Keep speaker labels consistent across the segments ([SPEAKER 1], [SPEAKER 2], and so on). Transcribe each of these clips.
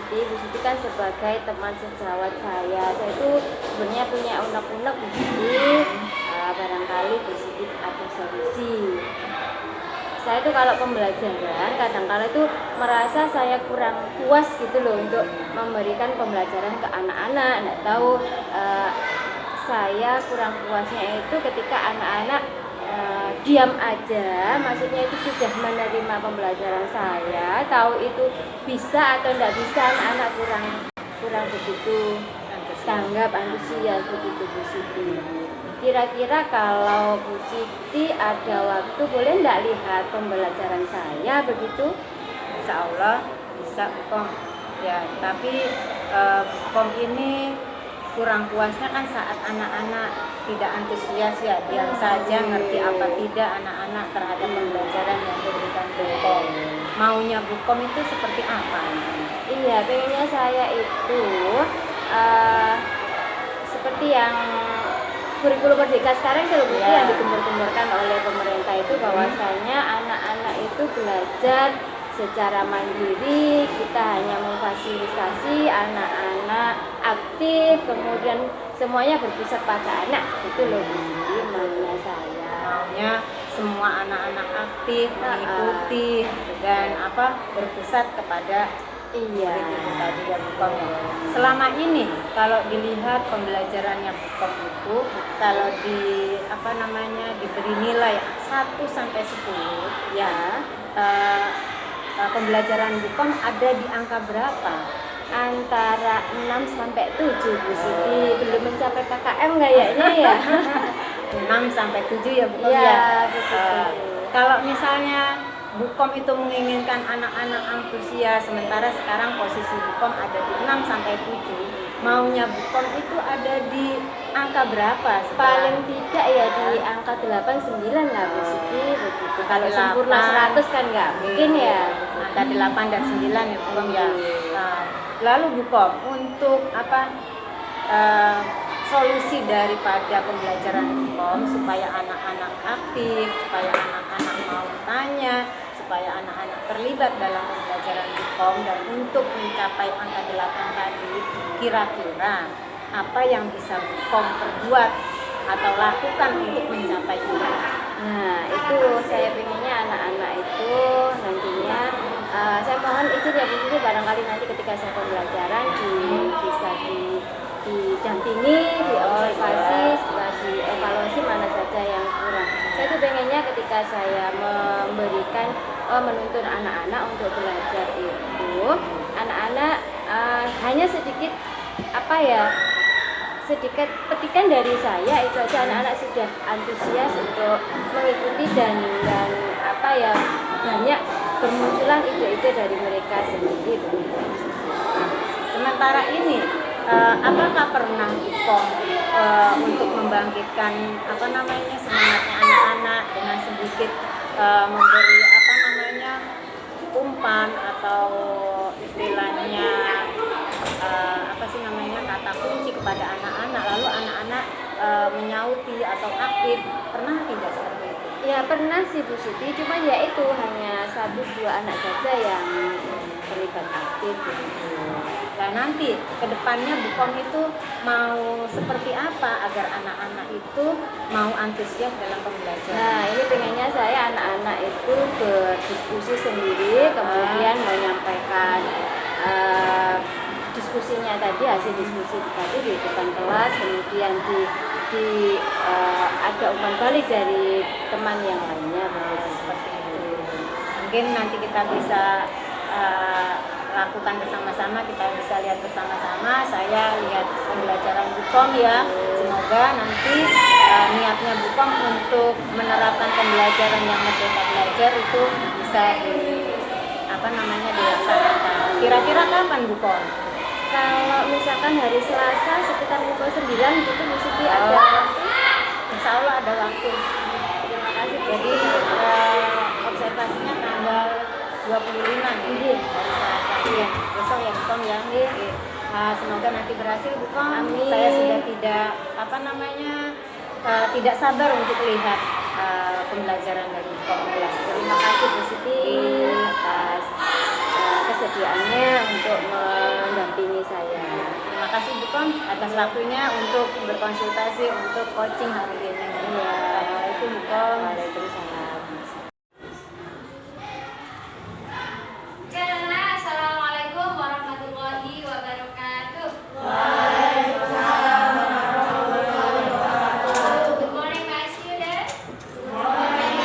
[SPEAKER 1] Bu Siti kan sebagai teman sejawat saya itu sebenarnya punya unek-unek Bu Siti. Barangkali Bu Siti ada solusi. Saya itu kalau pembelajaran kadang-kala itu merasa saya kurang puas gitu loh untuk memberikan pembelajaran ke anak-anak. Nggak tahu saya kurang puasnya itu ketika anak-anak diam aja, maksudnya itu sudah menerima pembelajaran saya, tahu itu bisa atau tidak bisa, anak-anak kurang begitu tanggap antusias begitu Bu Siti. Kira-kira kalau Bu Siti ada waktu boleh nggak lihat pembelajaran saya begitu?
[SPEAKER 2] Insya Allah bisa Kom. Ya, tapi Kom ini kurang puasnya kan saat anak-anak tidak antusias ya, diam saja, ngerti apa tidak anak-anak terhadap pembelajaran yang diberikan Bu Kom. Maunya Bu Kom itu seperti apa?
[SPEAKER 1] Iya, pengennya saya itu seperti yang kurikulum merdeka sekarang kalau yang digembur-gemburkan oleh pemerintah itu bahwasanya anak-anak itu belajar secara mandiri, kita hanya memfasilitasi anak-anak aktif, kemudian semuanya berpusat pada anak, itu loh Bu Siti maunya saya.
[SPEAKER 2] Maunya semua anak-anak aktif mengikuti dan berpusat kepada itu tadi ya Bu Kom. Selama ini kalau dilihat pembelajarannya Bu Kom itu kalau diberi nilai 1 sampai 10 ya, pembelajaran Bu Kom ada di angka berapa?
[SPEAKER 1] Antara 6 sampai 7 Bu Siti, belum mencapai KKM kayaknya ya.
[SPEAKER 2] 6 sampai 7 ya Bu Kom
[SPEAKER 1] ya.
[SPEAKER 2] Kalau misalnya Bu Kom itu menginginkan anak-anak antusias, sementara sekarang posisi Bu Kom ada di 6 sampai 7. Maunya Bu Kom itu ada di angka berapa?
[SPEAKER 1] Paling tidak ya di angka 8 9 lah Bu Siti begitu. Kalau sempurna 100 kan nggak mungkin ya.
[SPEAKER 2] Angka 8 dan 9 ya Bu Kom ya. Lalu Bu Kom untuk solusi daripada pembelajaran Bu Kom supaya anak-anak aktif, supaya anak-anak mau tanya, supaya anak-anak terlibat dalam pembelajaran Bu Kom dan untuk mencapai angka 8 tadi, kira-kira apa yang bisa Bu Kom perbuat atau lakukan untuk mencapai itu?
[SPEAKER 1] Nah, itu saya pengennya anak-anak itu nantinya saya mohon izin ya Bu Siti, barangkali nanti ketika saya pembelajaran bisa didampingi, diobservasi, setelah dievaluasi mana saja yang kurang. Saya tuh pengennya ketika saya memberikan menuntun anak-anak untuk belajar itu, anak-anak hanya sedikit sedikit petikan dari saya itu aja, anak-anak sudah antusias untuk mengikuti dan banyak bermunculan ide-ide dari mereka sendiri.
[SPEAKER 2] Sementara ini apakah pernah Bu Kom untuk membangkitkan semangatnya anak-anak dengan sedikit memberi umpan atau istilahnya kata kunci kepada anak-anak, lalu anak-anak menyauti atau aktif, pernah tidak seperti itu?
[SPEAKER 1] Ya pernah sih Bu Siti, cuma ya itu hanya 1-2 anak saja yang terlibat aktif gitu.
[SPEAKER 2] Nah nanti kedepannya Bu Kom itu mau seperti apa agar anak-anak itu mau antusias dalam pembelajaran?
[SPEAKER 1] Nah ini pengennya saya anak-anak itu berdiskusi sendiri, kemudian menyampaikan diskusinya tadi, hasil diskusi tadi di depan kelas, kemudian ada umpan balik dari teman yang lainnya
[SPEAKER 2] seperti itu. Mungkin nanti kita bisa lakukan bersama-sama, kita bisa lihat bersama-sama. Saya lihat pembelajaran Bu Kom ya. Semoga nanti niatnya Bu Kom untuk menerapkan pembelajaran yang merdeka belajar itu bisa dilaksanakan. Kira-kira kapan Bu Kom?
[SPEAKER 1] Kalau misalkan hari Selasa sekitar pukul 9 gitu Bu Siti ada.
[SPEAKER 2] Insya Allah ada waktu.
[SPEAKER 1] Terima kasih.
[SPEAKER 2] Jadi observasinya tanggal 25 nih, hari Selasa. Iya, besok ya Bu Kom ya. Semoga nanti berhasil Bu Kom.
[SPEAKER 1] Amin.
[SPEAKER 2] Saya sudah tidak sabar untuk lihat pembelajaran dari Bu Kom.
[SPEAKER 1] Terima kasih Bu Siti atas kesediaannya untuk mendampingi saya.
[SPEAKER 2] Terima kasih Bu Kom atas waktunya untuk berkonsultasi untuk coaching hari ini.
[SPEAKER 1] Iya.
[SPEAKER 2] Assalamualaikum Bu Kom.
[SPEAKER 1] Waalaikumsalam.
[SPEAKER 3] Assalamualaikum warahmatullahi wabarakatuh. Good morning, my students. Good morning,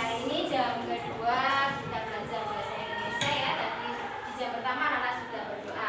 [SPEAKER 3] hari ini jam kedua kita belajar bahasa Indonesia ya. Tadi di jam pertama anak sudah berdoa.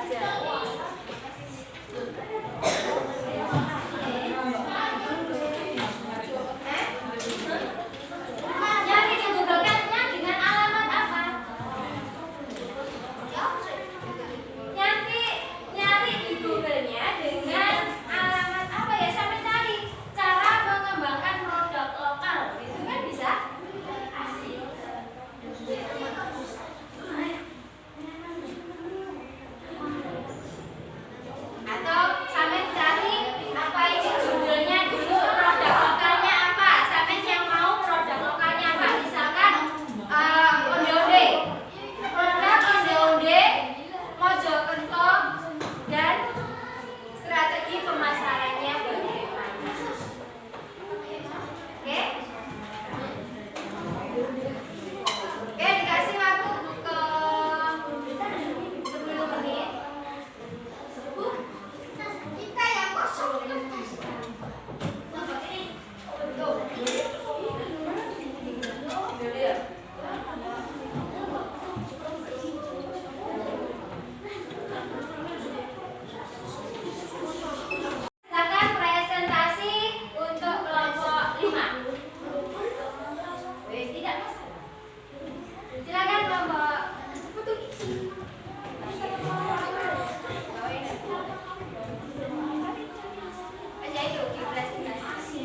[SPEAKER 1] saja.
[SPEAKER 3] Nyari di Google Kan-nya dengan alamat apa? Nyari di Google-nya dengan alamat apa ya? Sampai cari cara mengembangkan produk lokal. Itu kan bisa. Atau sampai cari apa ini judulnya dulu, produk lokalnya apa, sampai yang mau produk lokalnya apa, misalkan onde-onde, produk onde-onde Mojokerto dan strategi pemasarannya bagaimana. Oke? Oke, dikasih waktu ke 10 menit. Kita yang kosong. Silakan presentasi untuk kelompok 5. Tidak masalah. Silakan kelompok. Aja itu di presentasi.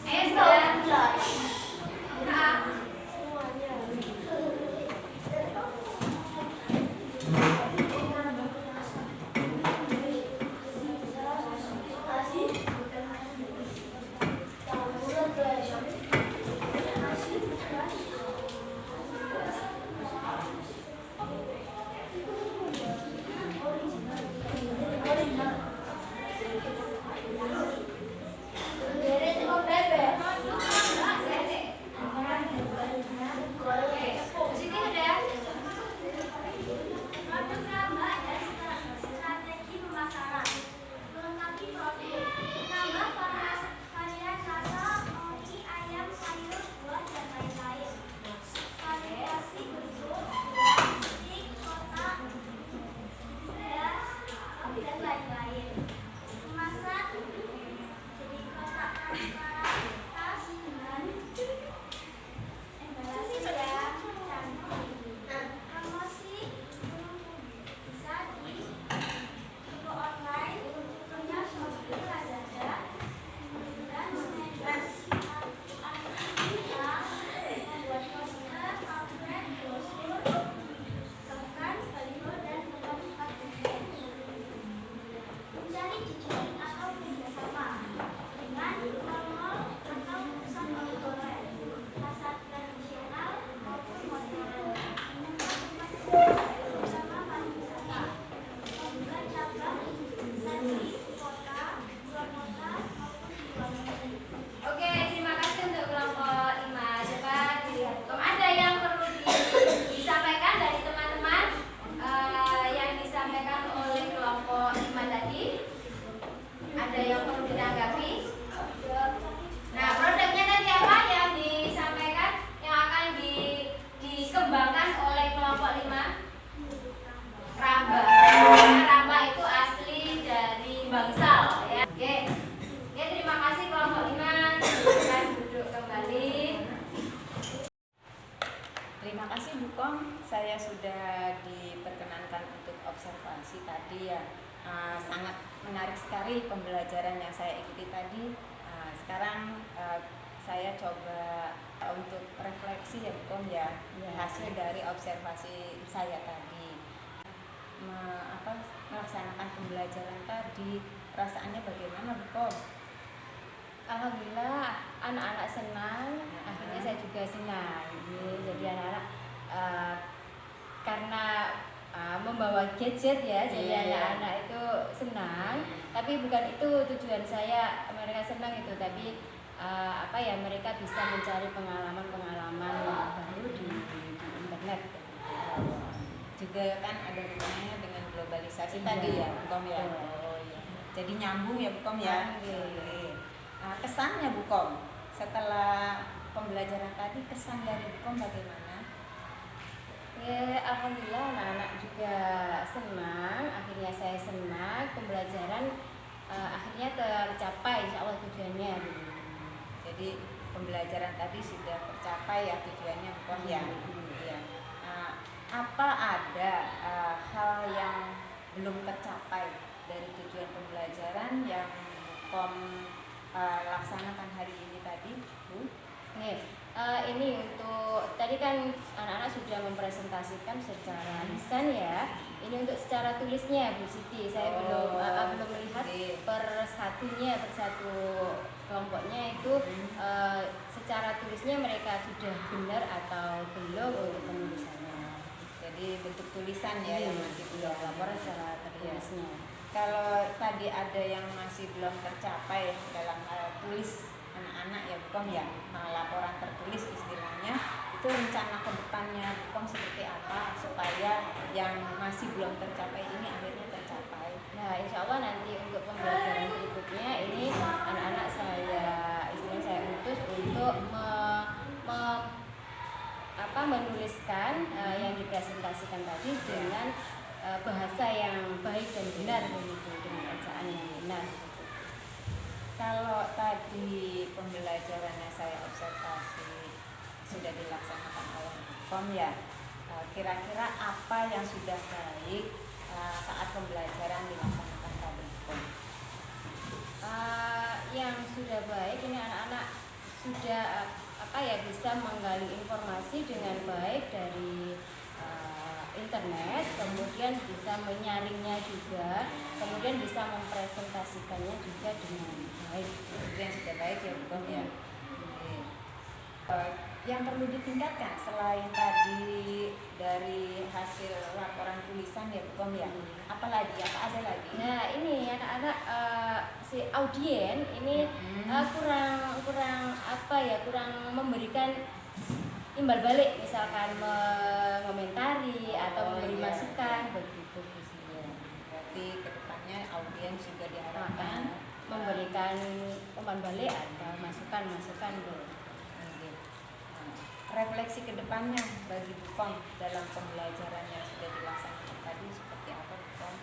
[SPEAKER 3] Ayo sudah. Strategi pemasaran melengkapi produk, tambah varian rasa, ori, ayam, sayur, buah, dan lain-lain. Variasi bentuk, stick, kotak, dan lain-lain. Kemasan jadi kotak transparan, tas, dan embalasan yang cantik. Promosi bisa di toko online, punya Shopee, Lazada, dan membuat poster, pamflet, brosur, bahkan baliho dan tempat-tempat event. Mencari jejaring atau kerjasama dengan mall atau pusat oleh-oleh, pasar tradisional maupun modern, bersama pariwisata, membuka cabang bisa di kota, luar kota maupun di luar negeri. Oke, terima kasih untuk kelompok 5. Coba dilihat, ada yang perlu disampaikan dari teman-teman yang disampaikan oleh kelompok 5 tadi? Ada yang perlu ditanggapi? Nah, produknya tadi apa yang disampaikan yang akan dikembangkan oleh kelompok 5? Ramba. Karena ramba itu asli dari bangsal ya. Oke. Oke, terima kasih kelompok 5. Silakan duduk kembali.
[SPEAKER 2] Terima kasih Bu Kom, saya sudah diperkenankan untuk observasi tadi ya. Sangat menarik sekali pembelajaran yang saya ikuti tadi. Sekarang saya coba untuk refleksi ya Bu Kom ya, hasil dari observasi saya tadi. Melaksanakan pembelajaran tadi, perasaannya bagaimana Bu Kom?
[SPEAKER 1] Alhamdulillah anak-anak senang, akhirnya saya juga senang. Jadi anak-anak karena membawa gadget ya, jadi anak-anak itu senang. Tapi bukan itu tujuan saya mereka senang itu, tapi mereka bisa mencari pengalaman-pengalaman baru di internet.
[SPEAKER 2] Juga kan ada hubungannya dengan globalisasi tadi ya Bu Kom ya. Oh iya. Jadi nyambung ya Bu Kom ya. Kesannya Bu Kom setelah pembelajaran tadi, kesan dari Bu Kom bagaimana?
[SPEAKER 1] Ya alhamdulillah anak-anak juga senang. Akhirnya saya senang pembelajaran akhirnya tercapai insya Allah tujuannya.
[SPEAKER 2] Jadi pembelajaran tadi sudah tercapai ya tujuannya bukan ya. Iya. Apa ada hal yang belum tercapai dari tujuan pembelajaran yang Kom laksanakan hari ini tadi, Bu?
[SPEAKER 1] Nih, ini untuk tadi kan anak-anak sudah mempresentasikan secara lisan ya. Ini untuk secara tulisnya Bu Siti. Saya belum melihat per satu kelompoknya itu secara tulisnya mereka sudah benar atau belum untuk penulisannya.
[SPEAKER 2] Jadi bentuk tulisan ya yang masih belum.
[SPEAKER 1] Laporan secara tertulisnya.
[SPEAKER 2] Kalau tadi ada yang masih belum tercapai dalam hal tulis anak-anak ya Bukom ya, laporan tertulis istilahnya, itu rencana ke depannya Bukom seperti apa supaya yang masih belum tercapai ini akhirnya tercapai.
[SPEAKER 1] Nah, insya Allah nanti untuk pembelajaran berikutnya ini anak-anak istilahnya saya utus untuk menuliskan yang dipresentasikan tadi dengan bahasa yang baik dan benar begitu, dengan ejaan yang benar.
[SPEAKER 2] Kalau tadi pembelajarannya saya observasi sudah dilaksanakan oleh Bukom ya, kira-kira apa yang sudah baik saat pembelajaran dilaksanakan tadi Bukom?
[SPEAKER 1] Yang sudah baik ini anak-anak sudah bisa menggali informasi dengan baik dari internet, kemudian bisa menyaringnya juga, kemudian bisa mempresentasikannya juga dengan baik.
[SPEAKER 2] Itu yang sudah baik ya Bukom ya. Yang perlu ditingkatkan selain tadi dari hasil laporan tulisan ya Bukom ya, apalagi apa ada lagi?
[SPEAKER 1] Nah ini anak-anak si audien ini kurang memberikan imbal balik, misalkan mengomentari atau memberi masukan begitu ya.
[SPEAKER 2] Berarti kedepannya audiens juga diharapkan
[SPEAKER 1] memberikan umpan balik atau masukan
[SPEAKER 2] refleksi kedepannya bagi Bukom dalam pembelajaran yang sudah dilaksanakan tadi seperti apa Bukom?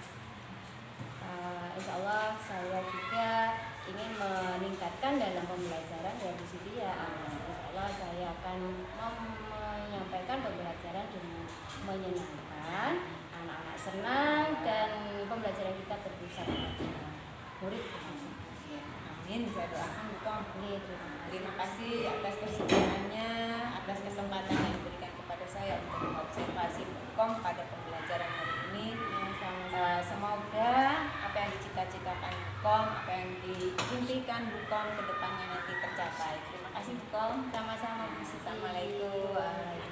[SPEAKER 1] Insya Allah saya juga ingin meningkatkan dalam pembelajaran ya di sini ya. Insya Allah saya akan menyampaikan pembelajaran dengan menyenangkan, anak-anak senang dan pembelajaran kita berpusat pada murid.
[SPEAKER 2] Amin, saya doakan Bukom. Terima kasih atas kesediaannya, atas kesempatan yang diberikan kepada saya untuk mengobservasi Bukom pada pembelajaran hari ini. Semoga apa yang dicita-citakan Bukom, apa yang diimpikan Bukom ke depannya nanti tercapai. Terima kasih Bukom.
[SPEAKER 1] Sama-sama Bu Siti.
[SPEAKER 2] Assalamualaikum.